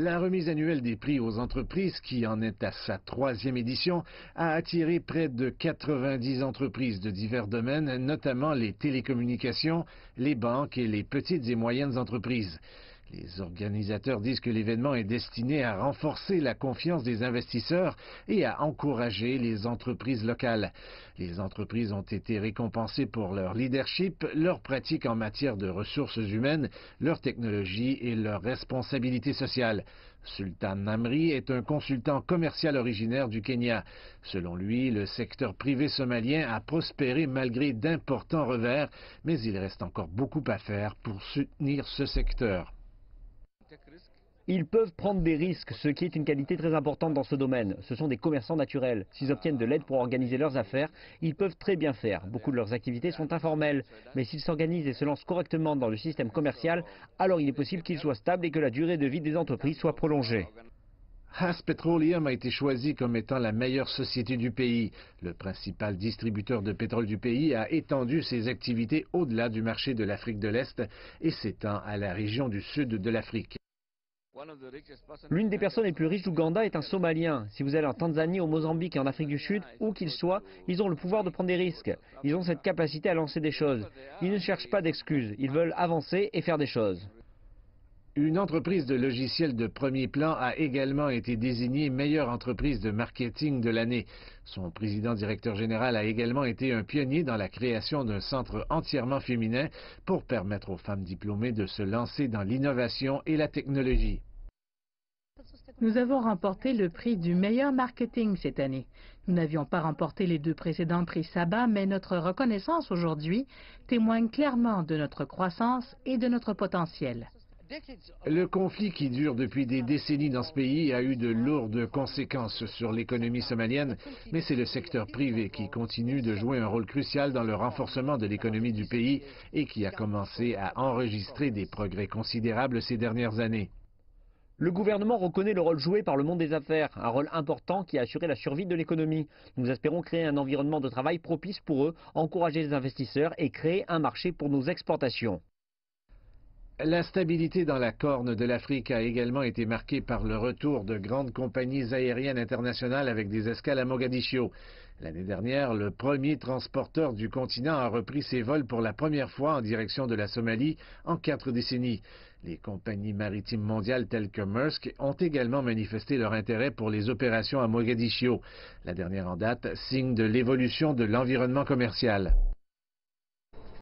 La remise annuelle des prix aux entreprises, qui en est à sa 3e édition, a attiré près de 90 entreprises de divers domaines, notamment les télécommunications, les banques et les petites et moyennes entreprises. Les organisateurs disent que l'événement est destiné à renforcer la confiance des investisseurs et à encourager les entreprises locales. Les entreprises ont été récompensées pour leur leadership, leurs pratiques en matière de ressources humaines, leur technologie et leur responsabilité sociale. Sultan Namri est un consultant commercial originaire du Kenya. Selon lui, le secteur privé somalien a prospéré malgré d'importants revers, mais il reste encore beaucoup à faire pour soutenir ce secteur. Ils peuvent prendre des risques, ce qui est une qualité très importante dans ce domaine. Ce sont des commerçants naturels. S'ils obtiennent de l'aide pour organiser leurs affaires, ils peuvent très bien faire. Beaucoup de leurs activités sont informelles. Mais s'ils s'organisent et se lancent correctement dans le système commercial, alors il est possible qu'ils soient stables et que la durée de vie des entreprises soit prolongée. Hass Petroleum a été choisi comme étant la meilleure société du pays. Le principal distributeur de pétrole du pays a étendu ses activités au-delà du marché de l'Afrique de l'Est et s'étend à la région du sud de l'Afrique. L'une des personnes les plus riches d'Ouganda est un Somalien. Si vous allez en Tanzanie, au Mozambique et en Afrique du Sud, où qu'ils soient, ils ont le pouvoir de prendre des risques. Ils ont cette capacité à lancer des choses. Ils ne cherchent pas d'excuses. Ils veulent avancer et faire des choses. Une entreprise de logiciels de premier plan a également été désignée meilleure entreprise de marketing de l'année. Son président-directeur général a également été un pionnier dans la création d'un centre entièrement féminin pour permettre aux femmes diplômées de se lancer dans l'innovation et la technologie. Nous avons remporté le prix du meilleur marketing cette année. Nous n'avions pas remporté les 2 précédents prix Saba, mais notre reconnaissance aujourd'hui témoigne clairement de notre croissance et de notre potentiel. Le conflit qui dure depuis des décennies dans ce pays a eu de lourdes conséquences sur l'économie somalienne, mais c'est le secteur privé qui continue de jouer un rôle crucial dans le renforcement de l'économie du pays et qui a commencé à enregistrer des progrès considérables ces dernières années. Le gouvernement reconnaît le rôle joué par le monde des affaires, un rôle important qui a assuré la survie de l'économie. Nous espérons créer un environnement de travail propice pour eux, encourager les investisseurs et créer un marché pour nos exportations. La stabilité dans la Corne de l'Afrique a également été marquée par le retour de grandes compagnies aériennes internationales avec des escales à Mogadiscio. L'année dernière, le premier transporteur du continent a repris ses vols pour la première fois en direction de la Somalie en 4 décennies. Les compagnies maritimes mondiales telles que Maersk ont également manifesté leur intérêt pour les opérations à Mogadiscio. La dernière en date signe de l'évolution de l'environnement commercial.